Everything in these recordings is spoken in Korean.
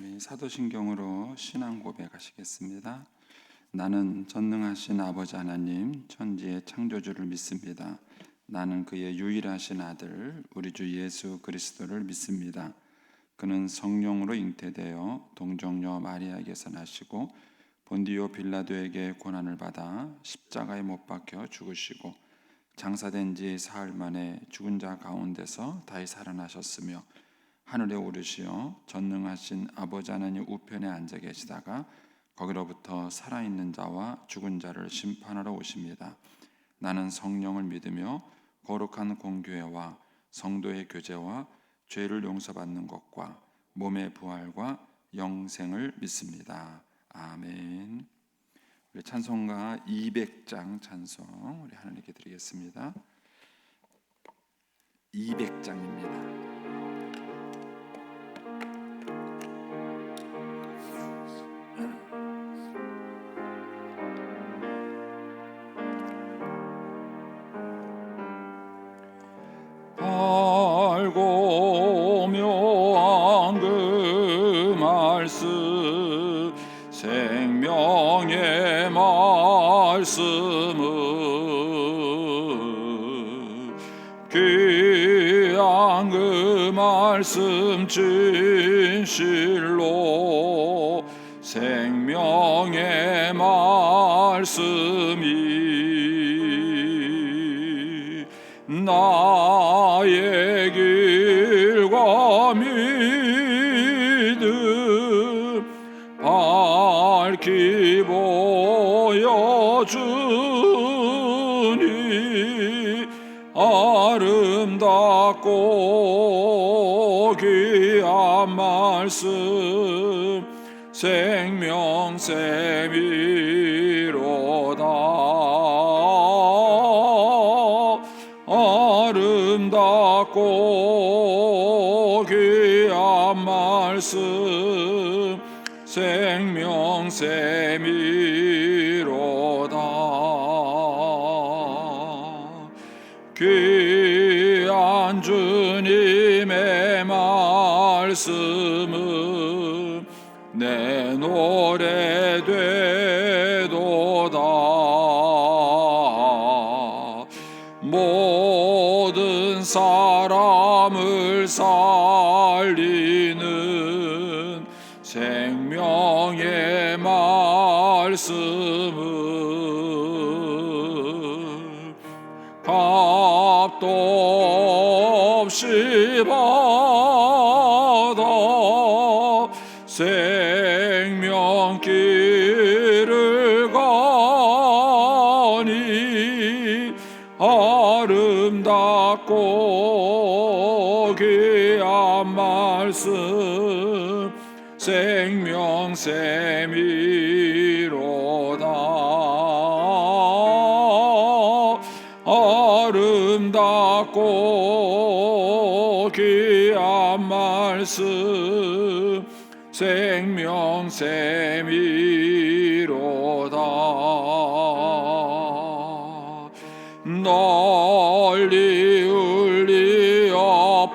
우리 사도신경으로 신앙 고백하시겠습니다. 나는 전능하신 아버지 하나님 천지의 창조주를 믿습니다. 나는 그의 유일하신 아들 우리 주 예수 그리스도를 믿습니다. 그는 성령으로 잉태되어 동정녀 마리아에게서 나시고 본디오 빌라도에게 고난을 받아 십자가에 못 박혀 죽으시고 장사된 지 사흘 만에 죽은 자 가운데서 다시 살아나셨으며 하늘에 오르시어 전능하신 아버지 하나님 우편에 앉아 계시다가 거기로부터 살아있는 자와 죽은 자를 심판하러 오십니다. 나는 성령을 믿으며 거룩한 공교회와 성도의 교제와 죄를 용서받는 것과 몸의 부활과 영생을 믿습니다. 아멘. 우리 찬송가 200장 찬송 우리 하나님께 드리겠습니다. 200장입니다. 알고 묘한 그 말씀 생명의 말씀은 귀한 그 말씀 진실로 생명의 말씀이 나의 길과 믿음 밝히 보여주니 아름답고 귀한 말씀 생명샘이로다. 아름답고 귀한 말씀 생명샘이로다. 귀한 주님의 말씀은 내 노래 되도다. 모든 사람을 살리는 생명의 말씀은 값도 없이 받아 생명길을 가니 아름답고 귀한 말씀 생명샘이로다. 아름답고 귀한 말씀 생명샘이로다. 널리 울리어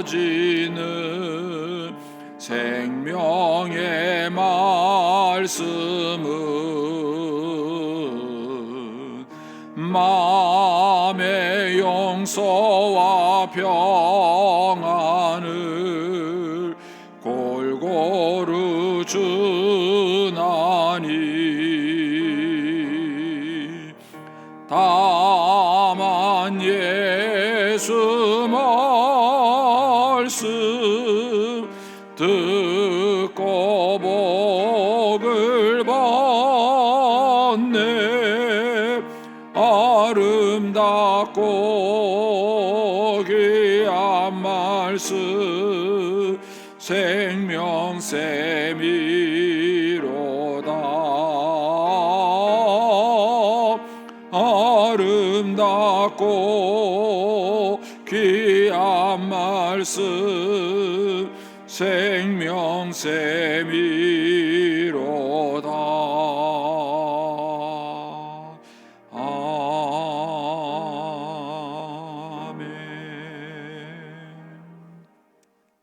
퍼지는 생명의 말씀은 마음의 용서와 평안을 골고루 주나니 다만 예수 말씀 듣고 복을 받네. 아름답고 귀한 말씀 생명샘이로다. 아름답고 귀한 말씀 생명샘이로다. 아멘.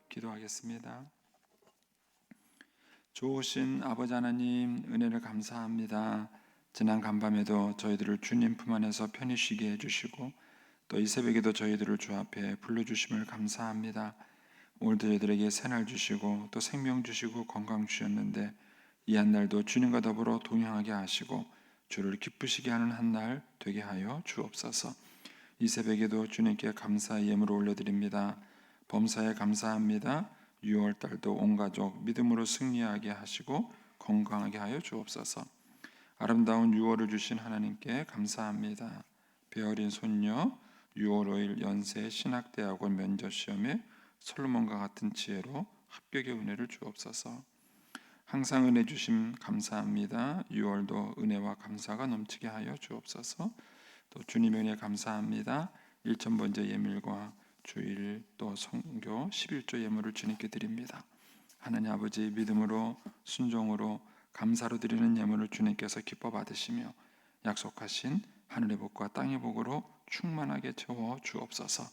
기도하겠습니다. 좋으신 아버지 하나님, 은혜를 감사합니다. 지난 간밤에도 저희들을 주님 품 안에서 편히 쉬게 해주시고 또 이 새벽에도 저희들을 주 앞에 불러주심을 감사합니다. 오늘도 저희들에게 새날 주시고 또 생명 주시고 건강 주셨는데 이 한 날도 주님과 더불어 동행하게 하시고 주를 기쁘시게 하는 한 날 되게 하여 주옵소서. 이 새벽에도 주님께 감사의 예물을 올려드립니다. 범사에 감사합니다. 6월 달도 온 가족 믿음으로 승리하게 하시고 건강하게 하여 주옵소서. 아름다운 6월을 주신 하나님께 감사합니다. 배어린 손녀 6월 5일 연세 신학대학원 면접시험에 솔로몬과 같은 지혜로 합격의 은혜를 주옵소서. 항상 은혜 주심 감사합니다. 6월도 은혜와 감사가 넘치게 하여 주옵소서. 또 주님의 은혜 감사합니다. 1,000번째 예물과 주일 또 성교 11조 예물을 주님께 드립니다. 하나님 아버지 믿음으로 순종으로 감사로 드리는 예물을 주님께서 기뻐 받으시며 약속하신 하늘의 복과 땅의 복으로 충만하게 채워 주옵소서.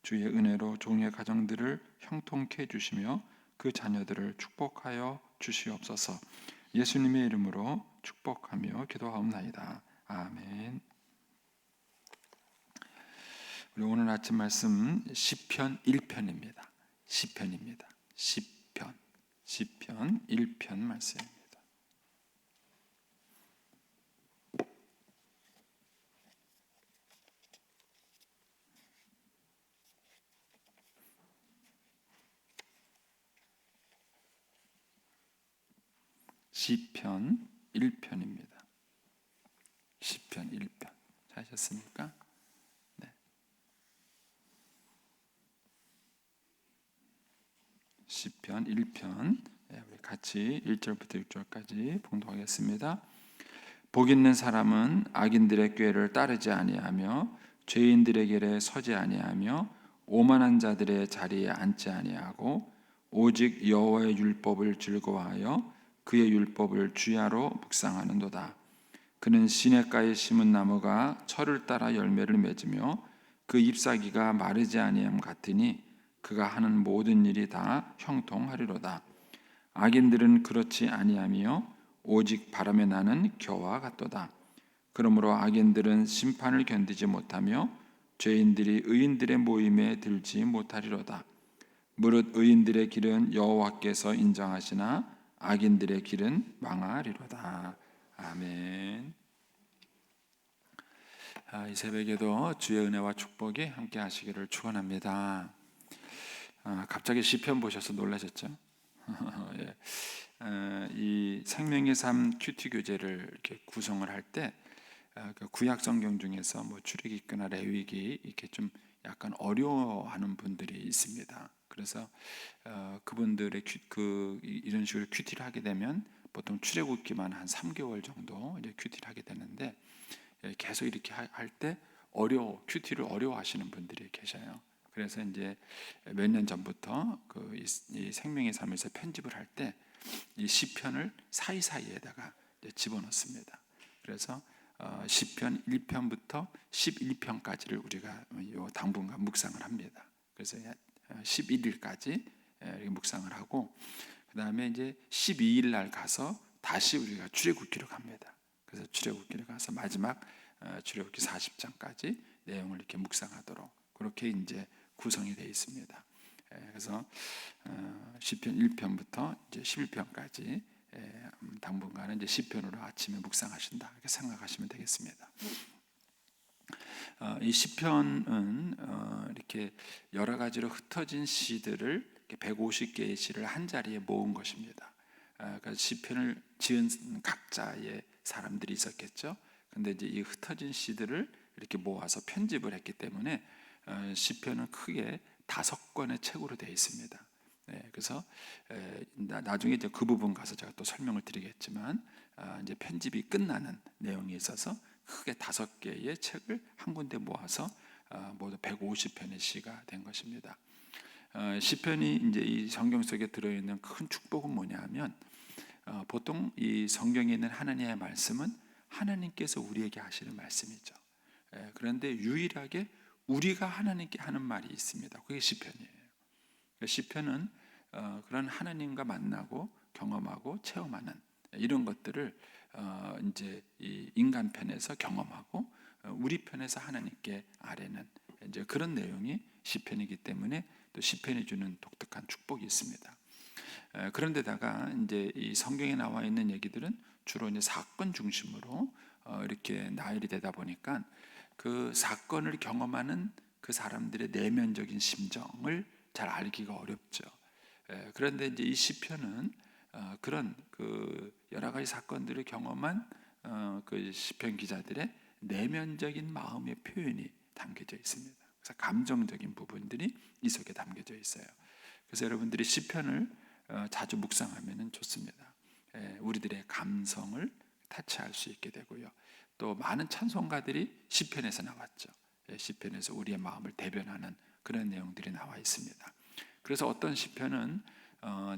주의 은혜로 종의 가정들을 형통케 해주시며 그 자녀들을 축복하여 주시옵소서. 예수님의 이름으로 축복하며 기도하옵나이다. 아멘. 우리 오늘 아침 말씀 시편 1편입니다. 시편입니다. 시편 1편 말씀입니다. 시편 1편입니다. 시편 1편 찾으셨습니까? 네. 시편 1편 우리 같이 1절부터 6절까지 봉독하겠습니다. 복 있는 사람은 악인들의 꾀를 따르지 아니하며 죄인들의 길에 서지 아니하며 오만한 자들의 자리에 앉지 아니하고 오직 여호와의 율법을 즐거워하여 그의 율법을 주야로 묵상하는도다. 그는 시냇가에 심은 나무가 철을 따라 열매를 맺으며 그 잎사귀가 마르지 아니함 같으니 그가 하는 모든 일이 다 형통하리로다. 악인들은 그렇지 아니하며 오직 바람에 나는 겨와 같도다. 그러므로 악인들은 심판을 견디지 못하며 죄인들이 의인들의 모임에 들지 못하리로다. 무릇 의인들의 길은 여호와께서 인정하시나 악인들의 길은 망하리로다. 아멘. 이 새벽에도 주의 은혜와 축복이 함께 하시기를 축원합니다. 갑자기 시편 보셔서 놀라셨죠? 예. 이 생명의 삶 큐티 교재를 이렇게 구성을 할 때 구약 성경 중에서 뭐 출애굽기나 레위기 이렇게 좀 약간 어려워하는 분들이 있습니다. 그래서 그분들의 이런 식으로 큐티를 하게 되면 보통 출애굽기만 한 3개월 정도 이제 큐티를 하게 되는데 계속 이렇게 할 때 큐티를 어려워하시는 분들이 계셔요. 그래서 이제 몇 년 전부터 이 생명의 삶에서 편집을 할 때 이 시편을 사이사이에다가 집어넣습니다. 그래서 시편 1편부터 11편까지를 우리가 당분간 묵상을 합니다. 그래서 11일까지 묵상을 하고 그 다음에 이제 12일 날 가서 다시 우리가 출애굽기로 갑니다. 그래서 출애굽기로 가서 마지막 출애굽기 40장까지 내용을 이렇게 묵상하도록 그렇게 이제 구성이 되어 있습니다. 그래서 시편 1편부터 이제 11편까지 당분간은 이제 시편으로 아침에 묵상하신다 이렇게 생각하시면 되겠습니다. 이 시편은 이렇게 여러 가지로 흩어진 시들을 150개의 시를 한 자리에 모은 것입니다. 그래서 시편을 지은 각자의 사람들이 있었겠죠. 근데 이제 이 흩어진 시들을 이렇게 모아서 편집을 했기 때문에 시편은 크게 5권의 책으로 되어 있습니다. 그래서 나중에 이제 그 부분 가서 제가 또 설명을 드리겠지만 이제 편집이 끝나는 내용이 있어서 크게 5개의 책을 한 군데 모아서 모두 150편의 시가 된 것입니다. 시편이 이제 이 성경 속에 들어있는 큰 축복은 뭐냐하면 보통 이 성경에 있는 하나님의 말씀은 하나님께서 우리에게 하시는 말씀이죠. 그런데 유일하게 우리가 하나님께 하는 말이 있습니다. 그게 시편이에요. 시편은 그런 하나님과 만나고 경험하고 체험하는 이런 것들을 이제 이 인간 편에서 경험하고 우리 편에서 하나님께 아뢰는 이제 그런 내용이 시편이기 때문에 또 시편이 주는 독특한 축복이 있습니다. 그런데다가 이제 이 성경에 나와 있는 얘기들은 주로 이제 사건 중심으로 이렇게 나열이 되다 보니까 그 사건을 경험하는 그 사람들의 내면적인 심정을 잘 알기가 어렵죠. 그런데 이제 이 시편은 그런 그 여러 가지 사건들을 경험한 그 시편 기자들의 내면적인 마음의 표현이 담겨져 있습니다. 그래서 감정적인 부분들이 이 속에 담겨져 있어요. 그래서 여러분들이 시편을 자주 묵상하면 좋습니다. 우리들의 감성을 타치할 수 있게 되고요. 또 많은 찬송가들이 시편에서 나왔죠. 시편에서 우리의 마음을 대변하는 그런 내용들이 나와 있습니다. 그래서 어떤 시편은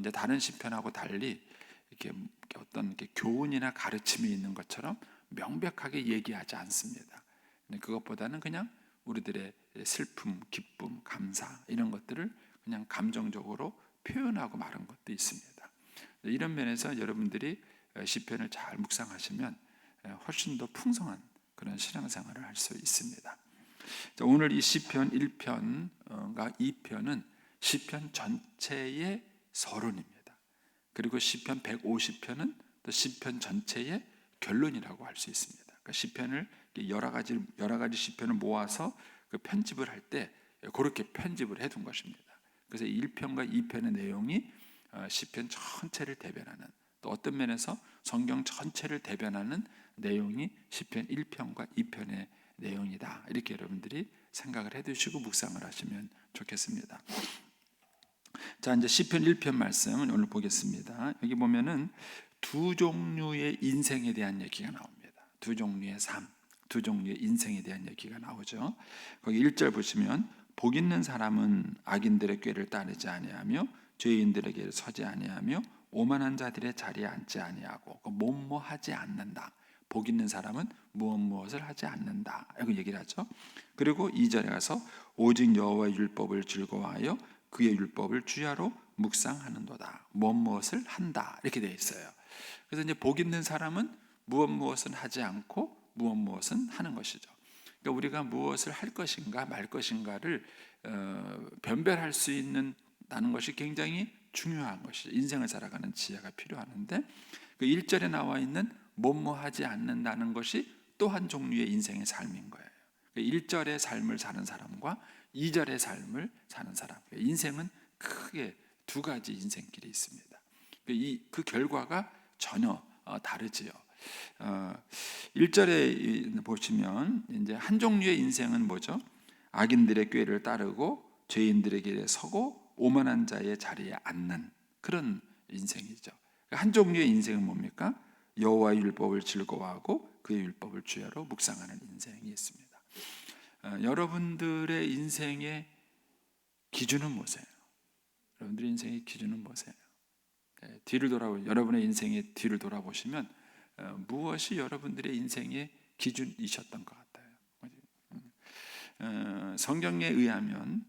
이제 다른 시편하고 달리 이렇게 어떤 이렇게 교훈이나 가르침이 있는 것처럼 명백하게 얘기하지 않습니다. 그것보다는 그냥 우리들의 슬픔, 기쁨, 감사 이런 것들을 그냥 감정적으로 표현하고 말한 것도 있습니다. 이런 면에서 여러분들이 시편을 잘 묵상하시면 훨씬 더 풍성한 그런 신앙생활을 할 수 있습니다. 오늘 이 시편 1편과 2편은 시편 전체의 서론입니다. 그리고 시편 150편은 또 시편 전체의 결론이라고 할 수 있습니다. 그러니까 시편을 여러 가지 시편을 모아서 그 편집을 할 때 그렇게 편집을 해둔 것입니다. 그래서 1편과 2편의 내용이 시편 전체를 대변하는, 또 어떤 면에서 성경 전체를 대변하는 내용이 시편 1편과 2편의 내용이다. 이렇게 여러분들이 생각을 해두시고 묵상을 하시면 좋겠습니다. 자, 이제 시편 1편 말씀을 오늘 보겠습니다. 여기 보면은 두 종류의 인생에 대한 얘기가 나옵니다. 두 종류의 삶, 두 종류의 인생에 대한 얘기가 나오죠. 거기 1절 보시면 복 있는 사람은 악인들의 꾀를 따르지 아니하며 죄인들에게 서지 아니하며 오만한 자들의 자리에 앉지 아니하고 뭐뭐하지 않는다. 복 있는 사람은 무엇을 하지 않는다. 이렇게 얘기를 하죠. 그리고 2절에 가서 오직 여호와의 율법을 즐거워하여 그의 율법을 주야로 묵상하는도다. 무엇을 한다. 이렇게 되어 있어요. 그래서 이제 복 있는 사람은 무엇은 하지 않고 무엇은 하는 것이죠. 그러니까 우리가 무엇을 할 것인가 말 것인가를 변별할 수 있는 다는 것이 굉장히 중요한 것이죠. 인생을 살아가는 지혜가 필요하는데 그 1절에 나와 있는 뭐하지 않는다는 것이 또 한 종류의 인생의 삶인 거예요. 1절의 삶을 사는 사람과 2절의 삶을 사는 사람, 인생은 크게 두 가지 인생길이 있습니다. 그 결과가 전혀 다르지요. 1절에 보시면 이제 한 종류의 인생은 뭐죠? 악인들의 꾀를 따르고 죄인들의 길에 서고 오만한 자의 자리에 앉는 그런 인생이죠. 한 종류의 인생은 뭡니까? 여호와의 율법을 즐거워하고 그의 율법을 주야로 묵상하는 인생이 있습니다. 여러분들의 인생의 기준은 뭐세요? 여러분들의 인생의 기준은 뭐세요? 여러분의 인생의 뒤를 돌아보시면 무엇이 여러분들의 인생의 기준이셨던 것 같아요. 성경에 의하면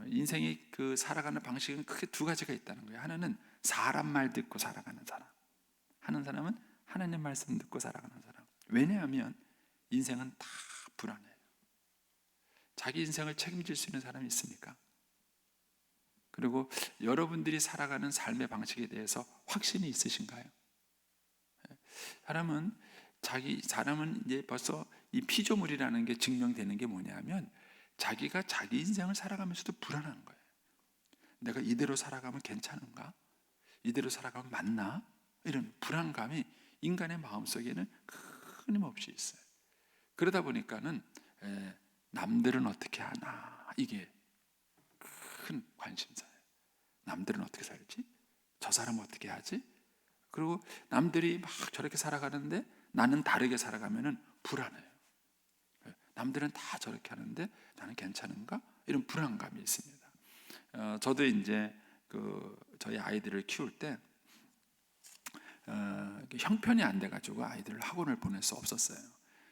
인생이 그 살아가는 방식은 크게 두 가지가 있다는 거예요. 하나는 사람 말 듣고 살아가는 사람, 하는 사람은 하나님 말씀 듣고 살아가는 사람. 왜냐하면 인생은 다 불안해요. 자기 인생을 책임질 수 있는 사람이 있습니까? 그리고 여러분들이 살아가는 삶의 방식에 대해서 확신이 있으신가요? 사람은 이제 벌써 이 피조물이라는 게 증명되는 게 뭐냐면 자기가 자기 인생을 살아가면서도 불안한 거예요. 내가 이대로 살아가면 괜찮은가? 이대로 살아가면 맞나? 이런 불안감이 인간의 마음속에는 끊임없이 있어요. 그러다 보니까는 남들은 어떻게 하나 이게 큰 관심사예요. 남들은 어떻게 살지? 저 사람은 어떻게 하지? 그리고 남들이 막 저렇게 살아가는데 나는 다르게 살아가면은 불안해요. 남들은 다 저렇게 하는데 나는 괜찮은가? 이런 불안감이 있습니다. 저도 이제 저희 아이들을 키울 때 형편이 안 돼가지고 아이들을 학원을 보낼 수 없었어요.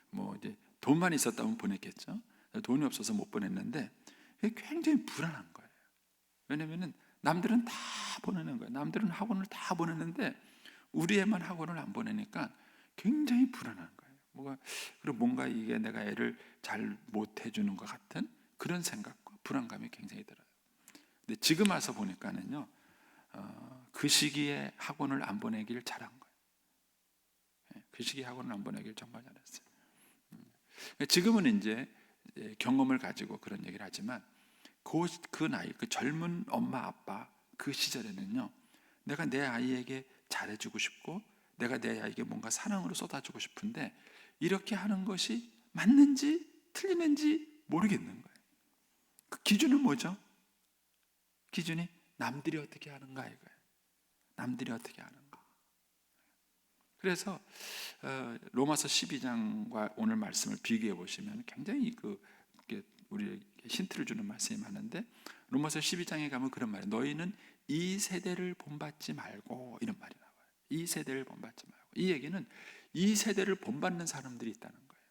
뭐 이제 돈만 있었다면 보냈겠죠. 돈이 없어서 못 보냈는데 굉장히 불안한 거예요. 왜냐면은 남들은 다 보내는 거예요. 남들은 학원을 다 보내는데 우리 애만 학원을 안 보내니까 굉장히 불안한 거예요. 그리고 뭔가 이게 내가 애를 잘 못 해주는 것 같은 그런 생각과 불안감이 굉장히 들어요. 근데 지금 와서 보니까는요, 그 시기에 학원을 안 보내길 잘한 거예요. 그 시기에 학원을 안 보내길 정말 잘했어요. 지금은 이제 경험을 가지고 그런 얘기를 하지만 그 나이, 그 젊은 엄마 아빠 그 시절에는요, 내가 내 아이에게 잘해주고 싶고 내가 내 아이에게 뭔가 사랑으로 쏟아주고 싶은데 이렇게 하는 것이 맞는지 틀리는지 모르겠는 거예요. 그 기준은 뭐죠? 기준이 남들이 어떻게 하는가 이거예요. 남들이 어떻게 하는가. 그래서 로마서 12장과 오늘 말씀을 비교해 보시면 굉장히 우리 힌트를 주는 말씀이 많은데, 로마서 12장에 가면 그런 말이에요. 너희는 이 세대를 본받지 말고, 이런 말이 나와요. 이 세대를 본받지 말고. 이 얘기는 이 세대를 본받는 사람들이 있다는 거예요.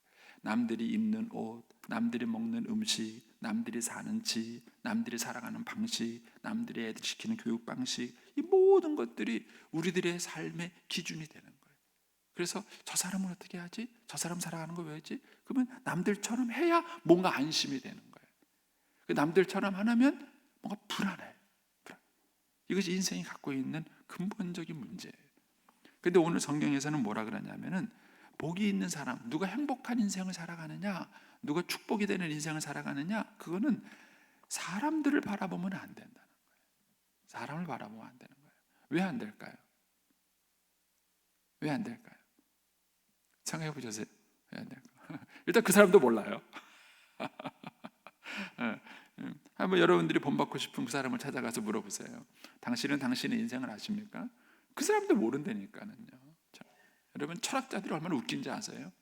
남들이 입는 옷, 남들이 먹는 음식, 남들이 사는 집, 남들이 살아가는 방식, 남들이 애들 시키는 교육 방식, 이 모든 것들이 우리들의 삶의 기준이 되는 거예요. 그래서 저 사람은 어떻게 하지? 저 사람 살아가는 거 왜지? 그러면 남들처럼 해야 뭔가 안심이 되는 거예요. 남들처럼 안 하면 뭔가 불안해요. 이것이 인생이 갖고 있는 근본적인 문제예요. 그런데 오늘 성경에서는 뭐라 그러냐면은, 복이 있는 사람, 누가 행복한 인생을 살아가느냐, 누가 축복이 되는 인생을 살아가느냐, 그거는 사람들을 바라보면 안 된다는 거예요. 사람을 바라보면 안 되는 거예요. 왜 안 될까요? 왜 안 될까요? 생각해 보셨어요? 왜 안 될까요? 일단 그 사람도 몰라요. 한번 여러분들이 본받고 싶은 그 사람을 찾아가서 물어보세요. 당신은 당신의 인생을 아십니까? 그 사람도 모른다니까는요. 여러분, 철학자들이 얼마나 웃긴지 아세요?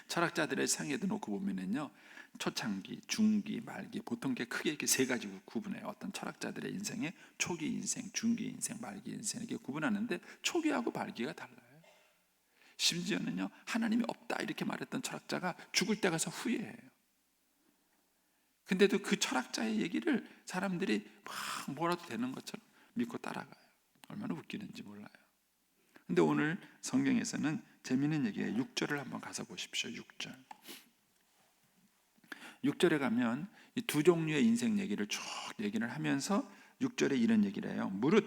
철학자들의 상에도 놓고 보면은요, 초창기, 중기, 말기, 보통 크게 이렇게 세 가지 구분해요. 어떤 철학자들의 인생에 초기 인생, 중기 인생, 말기 인생 이렇게 구분하는데, 초기하고 말기가 달라요. 심지어는요, 하나님이 없다 이렇게 말했던 철학자가 죽을 때 가서 후회해요. 근데도 그 철학자의 얘기를 사람들이 막 뭐라도 되는 것처럼 믿고 따라가요. 얼마나 웃기는지 몰라요. 근데 오늘 성경에서는 재미있는 얘기예요. 6절을 한번 가서 보십시오. 6절. 6절에 가면 이 두 종류의 인생 얘기를 쭉 얘기를 하면서 6절에 이런 얘기를 해요. 무릇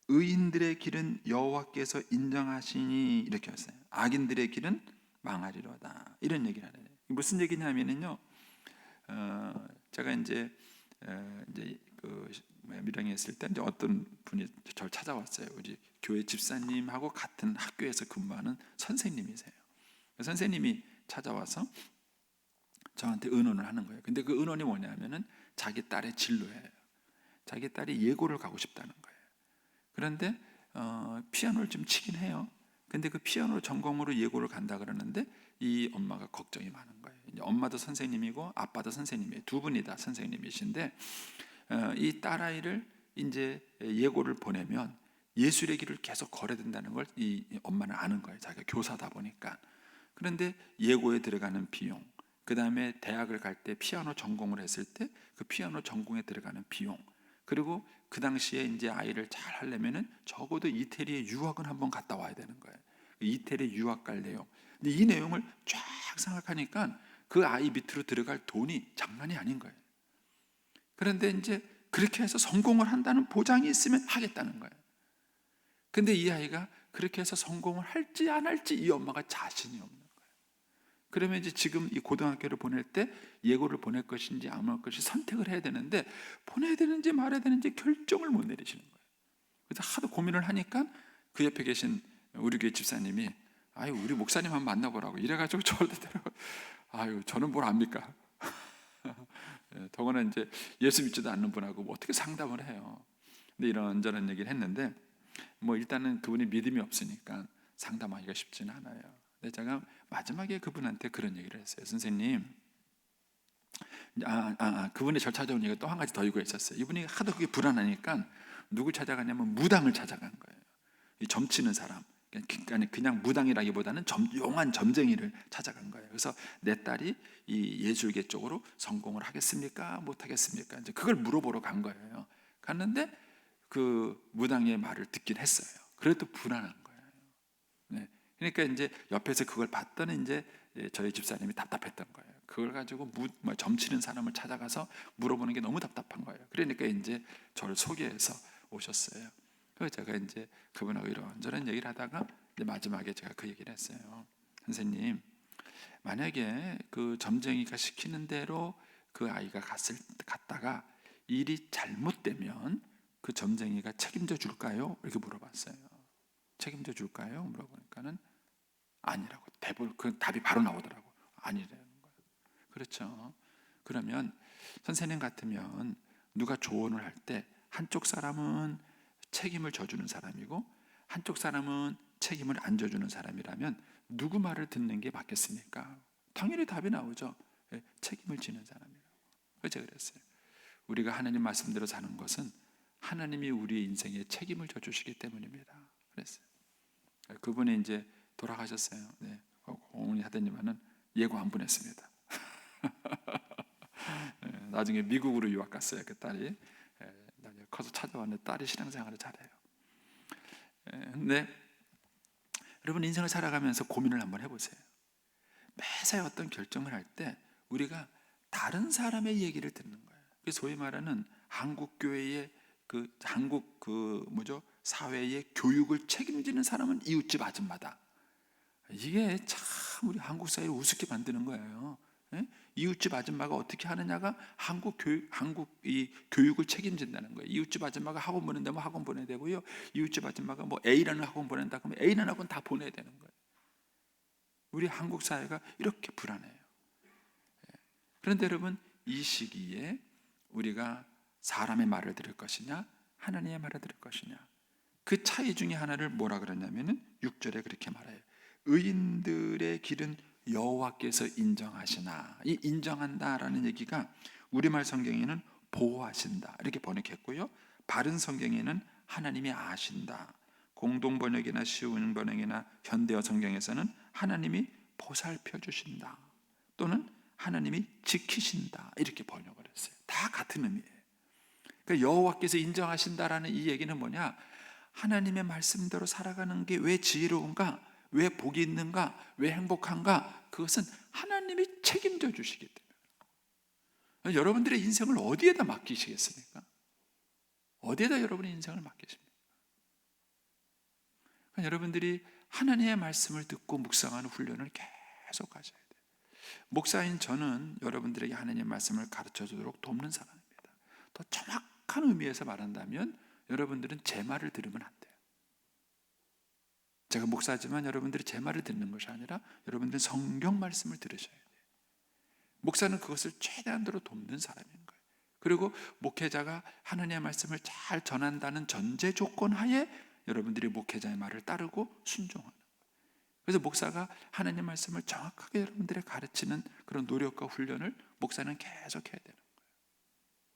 의인들의 길은 여호와께서 인정하시니, 이렇게 했어요. 악인들의 길은 망하리로다, 이런 얘기를 하네요. 무슨 얘기냐면요, 제가 이제 밀양에 있을 때 이제 어떤 분이 저를 찾아왔어요. 우리 교회 집사님하고 같은 학교에서 근무하는 선생님이세요. 선생님이 찾아와서 저한테 의논을 하는 거예요. 근데 그 의논이 뭐냐면은 자기 딸의 진로예요. 자기 딸이 예고를 가고 싶다는 거예요. 그런데 피아노를 좀 치긴 해요. 근데 그 피아노 전공으로 예고를 간다 그러는데 이 엄마가 걱정이 많은 거예요. 이제 엄마도 선생님이고 아빠도 선생님이에요. 두 분이 다 선생님이신데 이 딸아이를 이제 예고를 보내면 예술의 길을 계속 걸어야 된다는 걸 이 엄마는 아는 거예요. 자기가 교사다 보니까. 그런데 예고에 들어가는 비용, 그 다음에 대학을 갈 때 피아노 전공을 했을 때 그 피아노 전공에 들어가는 비용, 그리고 그 당시에 이제 아이를 잘 하려면은 적어도 이태리에 유학은 한번 갔다 와야 되는 거예요. 이태리 유학 갈 내용. 근데 이 내용을 쫙 생각하니까 그 아이 밑으로 들어갈 돈이 장난이 아닌 거예요. 그런데 이제 그렇게 해서 성공을 한다는 보장이 있으면 하겠다는 거예요. 근데 이 아이가 그렇게 해서 성공을 할지 안 할지 이 엄마가 자신이 없는 거예요. 그러면 이제 지금 이 고등학교를 보낼 때 예고를 보낼 것인지 안 보낼 것인지 선택을 해야 되는데, 보내야 되는지 말아야 되는지 결정을 못 내리시는 거예요. 그래서 하도 고민을 하니까 그 옆에 계신 우리 교회 집사님이 아유, 우리 목사님 한번 만나보라고 이래가지고 저를 데려가. 아유, 저는 뭘 압니까? 더구나 이제 예수 믿지도 않는 분하고 뭐 어떻게 상담을 해요. 근데 이런저런 얘기를 했는데 뭐 일단은 그분이 믿음이 없으니까 상담하기가 쉽지는 않아요. 근데 제가 마지막에 그분한테 그런 얘기를 했어요. 선생님, 그분이 저를 찾아온 이유가 또 한 가지 더 이유가 있었어요. 이분이 하도 그게 불안하니까 누굴 찾아가냐면 무당을 찾아간 거예요. 이 점치는 사람. 그냥 무당이라기보다는 용한 점쟁이를 찾아간 거예요. 그래서 내 딸이 이 예술계 쪽으로 성공을 하겠습니까? 못 하겠습니까? 이제 그걸 물어보러 간 거예요. 갔는데 그 무당의 말을 듣긴 했어요. 그래도 불안한 거예요. 네. 그러니까 이제 옆에서 그걸 봤더니 이제 저희 집사님이 답답했던 거예요. 그걸 가지고 점치는 사람을 찾아가서 물어보는 게 너무 답답한 거예요. 그러니까 이제 저를 소개해서 오셨어요. 그래서 제가 이제 그분하고 이런저런 얘기를 하다가 이제 마지막에 제가 그 얘기를 했어요. 선생님, 만약에 그 점쟁이가 시키는 대로 그 아이가 갔다가 일이 잘못되면 그 점쟁이가 책임져 줄까요? 이렇게 물어봤어요. 책임져 줄까요? 물어보니까는 아니라고. 대부분 그 답이 바로 나오더라고. 아니라는 거예요. 그렇죠. 그러면 선생님 같으면 누가 조언을 할 때 한쪽 사람은 책임을 져주는 사람이고 한쪽 사람은 책임을 안 져주는 사람이라면 누구 말을 듣는 게 맞겠습니까? 당연히 답이 나오죠. 책임을 지는 사람이라고. 그래서 제가 그랬어요. 우리가 하나님 말씀대로 사는 것은 하나님이 우리 인생에 책임을 져주시기 때문입니다. 그랬어요. 그분이 이제 돌아가셨어요. 네. 어머니 하더니만은 예고 안 보냈습니다. 나중에 미국으로 유학 갔어요. 그 딸이. 나중에 커서 찾아왔는데 딸이 신앙생활을 잘해요. 근데 여러분 인생을 살아가면서 고민을 한번 해보세요. 매사에 어떤 결정을 할 때 우리가 다른 사람의 얘기를 듣는 거예요. 소위 말하는 한국 교회의 한국 사회의 교육을 책임지는 사람은 이웃집 아줌마다. 이게 참 우리 한국 사회를 우습게 만드는 거예요. 이웃집 아줌마가 어떻게 하느냐가 한국 이 교육을 책임진다는 거예요. 이웃집 아줌마가 학원 보낸다면 학원 보내야 되고요. 이웃집 아줌마가 뭐 A라는 학원 보낸다 그러면 A라는 학원 다 보내야 되는 거예요. 우리 한국 사회가 이렇게 불안해요. 그런데 여러분 이 시기에 우리가 사람의 말을 들을 것이냐 하나님의 말을 들을 것이냐 그 차이 중에 하나를 뭐라 그러냐면은 6절에 그렇게 말해요. 의인들의 길은 여호와께서 인정하시나. 이 인정한다라는 얘기가 우리말 성경에는 보호하신다 이렇게 번역했고요. 바른 성경에는 하나님이 아신다. 공동 번역이나 쉬운 번역이나 현대어 성경에서는 하나님이 보살펴 주신다 또는 하나님이 지키신다 이렇게 번역을 했어요. 다 같은 의미예요. 그러니까 여호와께서 인정하신다라는 이 얘기는 뭐냐? 하나님의 말씀대로 살아가는 게 왜 지혜로운가? 왜 복이 있는가? 왜 행복한가? 그것은 하나님이 책임져 주시기 때문에. 여러분들의 인생을 어디에다 맡기시겠습니까? 어디에다 여러분의 인생을 맡기십니까? 그러니까 여러분들이 하나님의 말씀을 듣고 묵상하는 훈련을 계속 가져야 돼요. 목사인 저는 여러분들에게 하나님의 말씀을 가르쳐 주도록 돕는 사람입니다. 더 정확한 의미에서 말한다면 여러분들은 제 말을 들으면 안 돼요. 제가 목사지만 여러분들이 제 말을 듣는 것이 아니라 여러분들은 성경 말씀을 들으셔야 돼요. 목사는 그것을 최대한도로 돕는 사람인 거예요. 그리고 목회자가 하나님의 말씀을 잘 전한다는 전제 조건 하에 여러분들이 목회자의 말을 따르고 순종하는 거예요. 그래서 목사가 하나님의 말씀을 정확하게 여러분들에 가르치는 그런 노력과 훈련을 목사는 계속 해야 되는 거예요.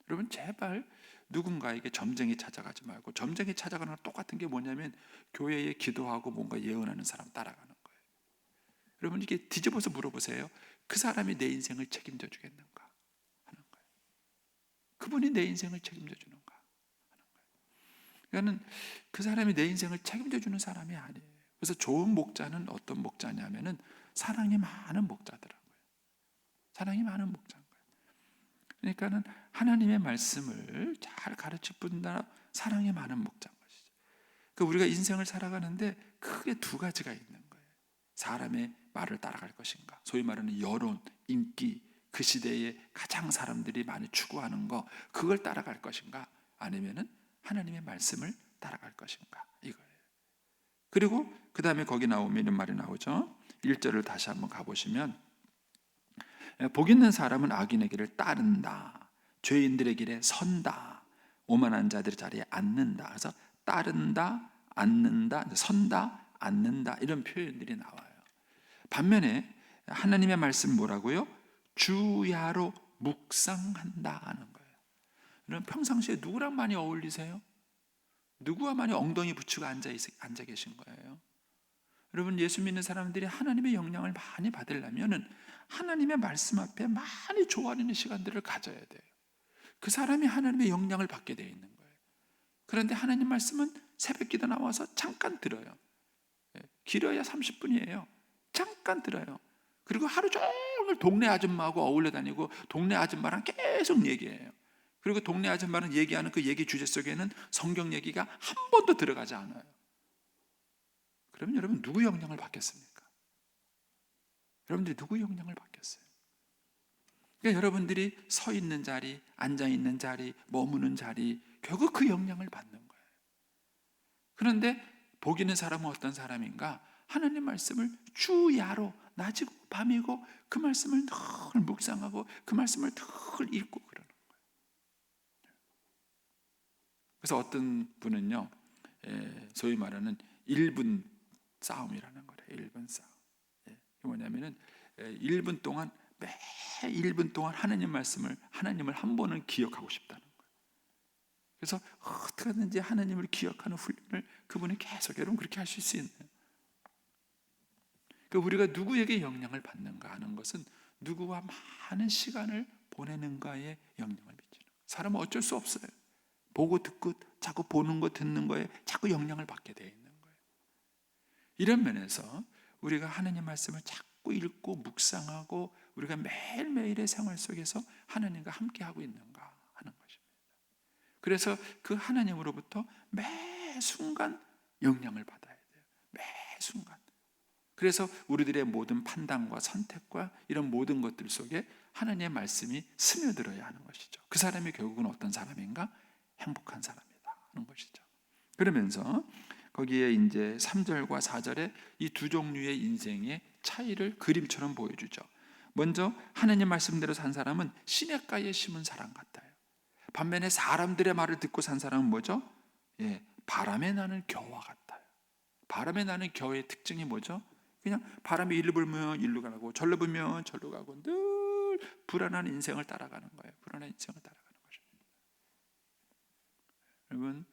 여러분 제발 누군가에게 점쟁이 찾아가지 말고, 점쟁이 찾아가는 건 똑같은 게 뭐냐면 교회에 기도하고 뭔가 예언하는 사람 따라가는 거예요. 여러분 이게 뒤집어서 물어보세요. 그 사람이 내 인생을 책임져 주겠는가 하는 거예요. 그분이 내 인생을 책임져 주는가 하는 거예요. 그러니까 그 사람이 내 인생을 책임져 주는 사람이 아니에요. 그래서 좋은 목자는 어떤 목자냐면은 사랑이 많은 목자더라고요. 사랑이 많은 목자인 거예요. 그러니까는 하나님의 말씀을 잘 가르칠 뿐더러 사랑이 많은 목자인 것이죠. 그러니까 우리가 인생을 살아가는데 크게 두 가지가 있는 거예요. 사람의 말을 따라갈 것인가, 소위 말하는 여론, 인기, 그 시대에 가장 사람들이 많이 추구하는 거, 그걸 따라갈 것인가, 아니면은 하나님의 말씀을 따라갈 것인가, 이거예요. 그리고 그 다음에 거기 나오면 이런 말이 나오죠. 1절을 다시 한번 가보시면 복 있는 사람은 악인의 길을 따른다, 죄인들의 길에 선다, 오만한 자들의 자리에 앉는다. 그래서 따른다, 앉는다, 선다, 앉는다 이런 표현들이 나와요. 반면에 하나님의 말씀 뭐라고요? 주야로 묵상한다 하는 거예요. 여러분 평상시에 누구랑 많이 어울리세요? 누구와 많이 엉덩이 붙이고 앉아 계신 거예요? 여러분 예수 믿는 사람들이 하나님의 영향을 많이 받으려면 하나님의 말씀 앞에 많이 조아리는 시간들을 가져야 돼요. 그 사람이 하나님의 영향을 받게 되어 있는 거예요. 그런데 하나님 말씀은 새벽기도 나와서 잠깐 들어요. 길어야 30분이에요. 잠깐 들어요. 그리고 하루 종일 동네 아줌마하고 어울려 다니고 동네 아줌마랑 계속 얘기해요. 그리고 동네 아줌마랑 얘기하는 그 얘기 주제 속에는 성경 얘기가 한 번도 들어가지 않아요. 그러면 여러분 누구 영향을 받겠습니까? 여러분들이 누구 영향을 받겠어요? 그러니까 여러분들이 서 있는 자리, 앉아 있는 자리, 머무는 자리, 결국 그 영향을 받는 거예요. 그런데 복 있는 사람은 어떤 사람인가? 하나님 말씀을 주야로 낮이고 밤이고 그 말씀을 늘 묵상하고 그 말씀을 늘 읽고 그러는 거예요. 그래서 어떤 분은요, 소위 말하는 1분 싸움이라는 거래요. 1분 싸움. 이게 뭐냐면은 1분 동안 매 1분 동안 하나님을 한 번은 기억하고 싶다는 거예요. 그래서 어떻게든지 하나님을 기억하는 훈련을 그분이 계속, 여러분 그렇게 하실 수 있나요? 그러니까 우리가 누구에게 영향을 받는가 하는 것은 누구와 많은 시간을 보내는가에 영향을 미치는 거예요. 사람은 어쩔 수 없어요. 보고 듣고 자꾸 보는 거 듣는 거에 자꾸 영향을 받게 되어 있는 거예요. 이런 면에서 우리가 하나님 말씀을 자꾸 읽고 묵상하고 우리가 매일매일의 생활 속에서 하나님과 함께하고 있는가 하는 것입니다. 그래서 그 하나님으로부터 매 순간 영향을 받아야 돼요. 매 순간. 그래서 우리들의 모든 판단과 선택과 이런 모든 것들 속에 하나님의 말씀이 스며들어야 하는 것이죠. 그 사람이 결국은 어떤 사람인가? 행복한 사람이다 하는 것이죠. 그러면서 거기에 이제 3절과 4절에 이 두 종류의 인생의 차이를 그림처럼 보여주죠. 먼저 하나님 말씀대로 산 사람은 시냇가에 심은 사람 같아요. 반면에 사람들의 말을 듣고 산 사람은 뭐죠? 바람에 나는 겨와 같아요. 바람에 나는 겨의 특징이 뭐죠? 그냥 바람이 일로 불면 일로 가고 절로 불면 절로 가고 늘 불안한 인생을 따라가는 거예요. 불안한 인생을 따라가는 것입니다. 여러분,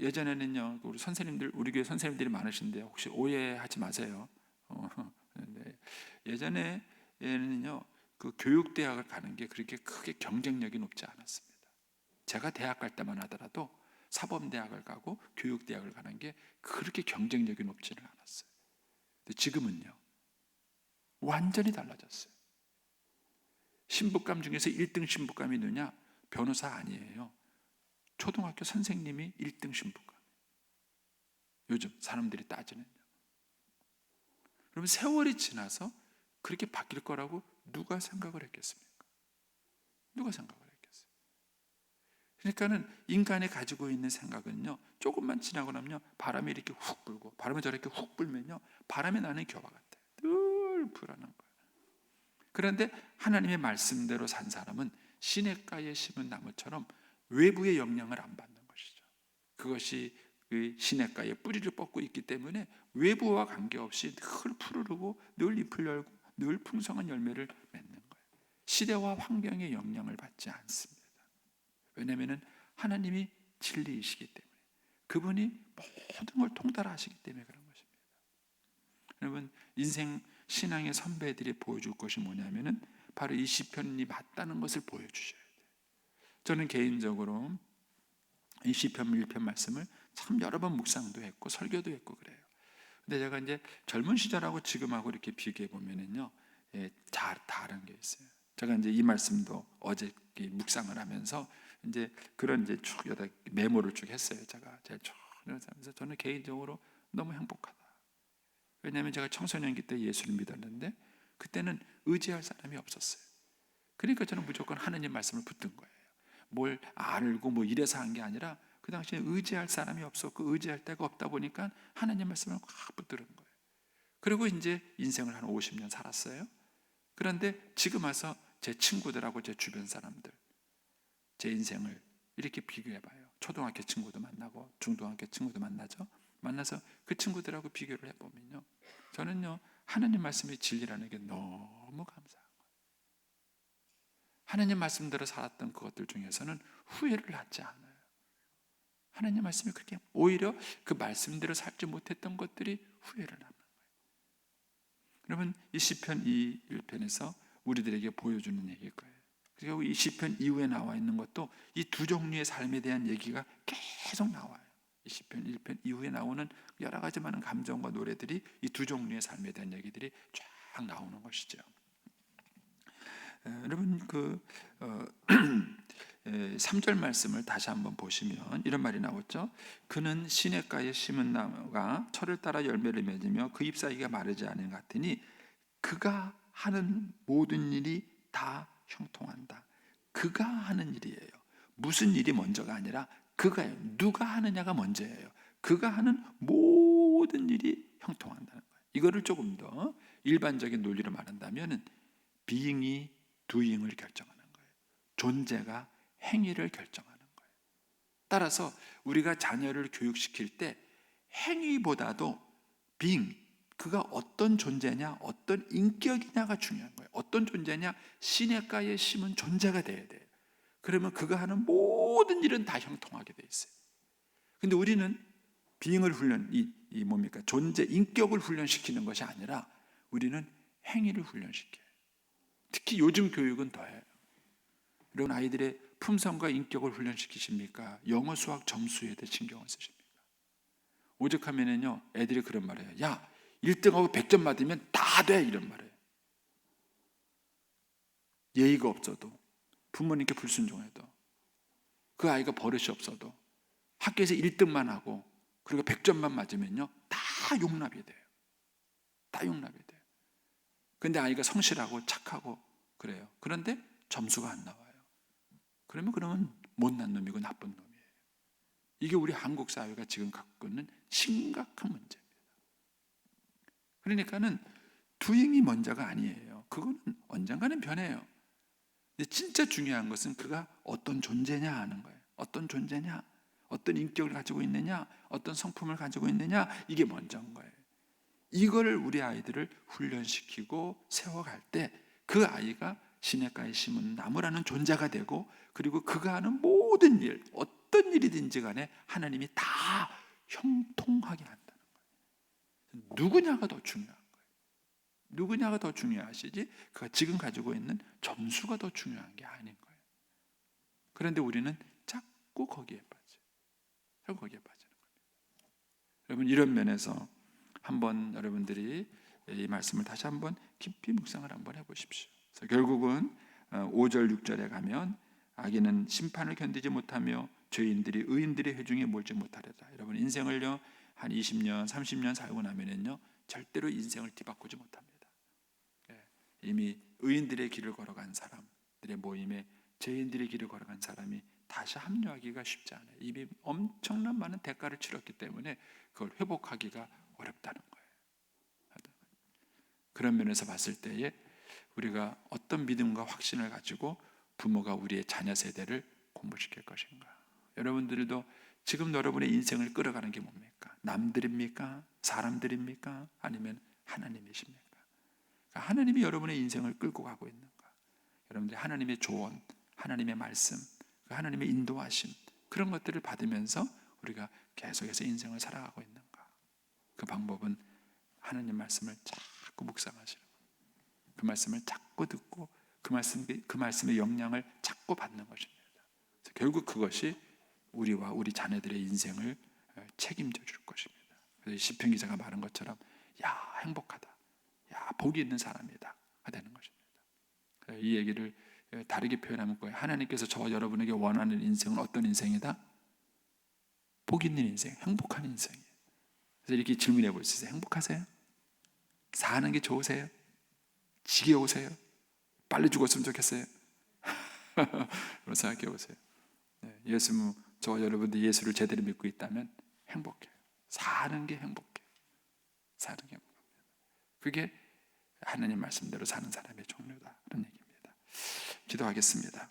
예전에는요, 우리 선생님들, 우리 교회 선생님들이 많으신데 혹시 오해하지 마세요. 네. 예전에는요, 그 교육대학을 가는 게 그렇게 크게 경쟁력이 높지 않았습니다. 제가 대학 갈 때만 하더라도 사범대학을 가고 교육대학을 가는 게 그렇게 경쟁력이 높지는 않았어요. 근데 지금은요, 완전히 달라졌어요. 신부감 중에서 1등 신부감이 누냐? 변호사 아니에요. 초등학교 선생님이 1등 신부감. 요즘 사람들이 따지는요. 여러분, 세월이 지나서 그렇게 바뀔 거라고 누가 생각을 했겠습니까? 누가 생각을 했겠어요? 그러니까는 인간이 가지고 있는 생각은요, 조금만 지나고 나면요, 바람이 이렇게 훅 불고, 바람이 저렇게 훅 불면요, 바람이 나는 겨와 같아요. 늘 불안한 거예요. 그런데 하나님의 말씀대로 산 사람은 시냇가에 심은 나무처럼 외부의 영향을 안 받는 것이죠. 그것이 그 시냇가에 뿌리를 뻗고 있기 때문에 외부와 관계없이 늘 푸르르고 늘 잎을 열고 늘 풍성한 열매를 맺는 거예요. 시대와 환경의 영향을 받지 않습니다. 왜냐하면 하나님이 진리이시기 때문에, 그분이 모든 걸 통달하시기 때문에 그런 것입니다. 여러분, 인생 신앙의 선배들이 보여줄 것이 뭐냐면은 바로 이 시편이 맞다는 것을 보여주셔야 돼요. 저는 개인적으로 이 시편 1편 말씀을 참 여러 번 묵상도 했고 설교도 했고 그래요. 근데 제가 이제 젊은 시절하고 지금하고 이렇게 비교해 보면은요, 다른 게 있어요. 제가 이제 이 말씀도 어제 묵상을 하면서 이제 그런 이제 쭉 여러 메모를 쭉 했어요. 제가 제일 그래서 저는 개인적으로 너무 행복하다. 왜냐하면 제가 청소년기 때 예수를 믿었는데 그때는 의지할 사람이 없었어요. 그러니까 저는 무조건 하나님 말씀을 붙든 거예요. 뭘 알고 뭐 이래서 한 게 아니라 그 당시에 의지할 사람이 없었고 의지할 데가 없다 보니까 하나님 말씀을 확 붙드는 거예요. 그리고 이제 인생을 한 50년 살았어요. 그런데 지금 와서 제 친구들하고 제 주변 사람들, 제 인생을 이렇게 비교해봐요. 초등학교 친구도 만나고 중등학교 친구도 만나죠. 만나서 그 친구들하고 비교를 해보면요, 저는요, 하나님 말씀이 진리라는 게 너무 감사한 거예요. 하나님 말씀대로 살았던 그것들 중에서는 후회를 하지 않아요. 하나님 말씀이 그렇게, 오히려 그 말씀대로 살지 못했던 것들이 후회를 하는 거예요. 여러분, 이 시편 이 1편에서 우리들에게 보여주는 얘기일 거예요. 그리고 이 시편 이후에 나와 있는 것도 이 두 종류의 삶에 대한 얘기가 계속 나와요. 이 시편 1편 이후에 나오는 여러 가지 많은 감정과 노래들이 이 두 종류의 삶에 대한 얘기들이 쫙 나오는 것이죠. 여러분 3절 말씀을 다시 한번 보시면 이런 말이 나오죠. 그는 시냇가에 심은 나무가 철을 따라 열매를 맺으며 그 잎사귀가 마르지 않은 것 같으니 그가 하는 모든 일이 다 형통한다. 그가 하는 일이에요. 무슨 일이 먼저가 아니라 그가요. 누가 하느냐가 먼저예요. 그가 하는 모든 일이 형통한다는 거예요. 이거를 조금 더 일반적인 논리로 말한다면 being이 doing을 결정하는 거예요. 존재가 행위를 결정하는 거예요. 따라서 우리가 자녀를 교육시킬 때 행위보다도 being, 그가 어떤 존재냐, 어떤 인격이냐가 중요한 거예요. 어떤 존재냐, 시냇가에 심은 존재가 돼야 돼요. 그러면 그가 하는 모든 일은 다 형통하게 돼 있어요. 근데 우리는 being을 뭡니까? 존재, 인격을 훈련시키는 것이 아니라 우리는 행위를 훈련시켜요. 특히 요즘 교육은 더해요. 이런 아이들의 품성과 인격을 훈련시키십니까? 영어, 수학 점수에 대해 신경을 쓰십니까? 오죽하면은요, 애들이 그런 말을 해요. 야, 1등하고 100점 맞으면 다 돼! 이런 말이에요. 예의가 없어도, 부모님께 불순종해도, 그 아이가 버릇이 없어도, 학교에서 1등만 하고, 그리고 100점만 맞으면요, 다 용납이 돼요. 다 용납이 돼요. 근데 아이가 성실하고 착하고 그래요. 그런데 점수가 안 나와요. 그러면 못난 놈이고 나쁜 놈이에요. 이게 우리 한국 사회가 지금 갖고 있는 심각한 문제입니다. 그러니까는 doing이 먼저가 아니에요. 그거는 언젠가는 변해요. 근데 진짜 중요한 것은 그가 어떤 존재냐 하는 거예요. 어떤 존재냐, 어떤 인격을 가지고 있느냐, 어떤 성품을 가지고 있느냐, 이게 먼저인 거예요. 이걸 우리 아이들을 훈련시키고 세워갈 때 그 아이가 시냇가에 심은 나무라는 존재가 되고, 그리고 그가 하는 모든 일, 어떤 일이든지 간에 하나님이 다 형통하게 한다는 거예요. 누구냐가 더 중요한 거예요. 누구냐가 더 중요하시지 그가 지금 가지고 있는 점수가 더 중요한 게 아닌 거예요. 그런데 우리는 자꾸 거기에 빠져요. 자꾸 거기에 빠지는 겁니다. 여러분, 이런 면에서 한번 여러분들이 이 말씀을 다시 한번 깊이 묵상을 한번 해보십시오. 그래서 결국은 5절 6절에 가면 악인은 심판을 견디지 못하며 죄인들이 의인들의 회중에 몰지 못하리라. 여러분, 인생을요 한 20년 30년 살고 나면은요 절대로 인생을 뒤바꾸지 못합니다. 이미 의인들의 길을 걸어간 사람들의 모임에 죄인들의 길을 걸어간 사람이 다시 합류하기가 쉽지 않아요. 이미 엄청난 많은 대가를 치렀기 때문에 그걸 회복하기가 어렵다는 거예요. 그런 면에서 봤을 때에 우리가 어떤 믿음과 확신을 가지고 부모가 우리의 자녀 세대를 공부시킬 것인가? 여러분들도 지금 여러분의 인생을 끌어가는 게 뭡니까? 남들입니까? 사람들입니까? 아니면 하나님이십니까? 그러니까 하나님이 여러분의 인생을 끌고 가고 있는가? 여러분들이 하나님의 조언, 하나님의 말씀, 하나님의 인도하심, 그런 것들을 받으면서 우리가 계속해서 인생을 살아가고 있는가? 그 방법은 하나님 말씀을 자꾸 묵상하시는 거예요. 그 말씀을 자꾸 듣고 그 말씀의 영향을 자꾸 받는 것입니다. 결국 그것이 우리와 우리 자녀들의 인생을 책임져 줄 것입니다. 그래서 시편 기자가 말한 것처럼 야, 행복하다, 야, 복이 있는 사람이다 되는 것입니다. 이 얘기를 다르게 표현하면 거예요. 하나님께서 저와 여러분에게 원하는 인생은 어떤 인생이다? 복 있는 인생, 행복한 인생이에요. 그래서 이렇게 질문해 볼 수 있어요. 행복하세요? 사는 게 좋으세요? 지겨우세요? 빨리 죽었으면 좋겠어요? 그런 생각해 보세요. 저와 여러분들 예수를 제대로 믿고 있다면 행복해요. 사는 게 행복해요. 사는 게 행복합니다. 그게 하나님 말씀대로 사는 사람의 종류다, 그런 얘기입니다. 기도하겠습니다.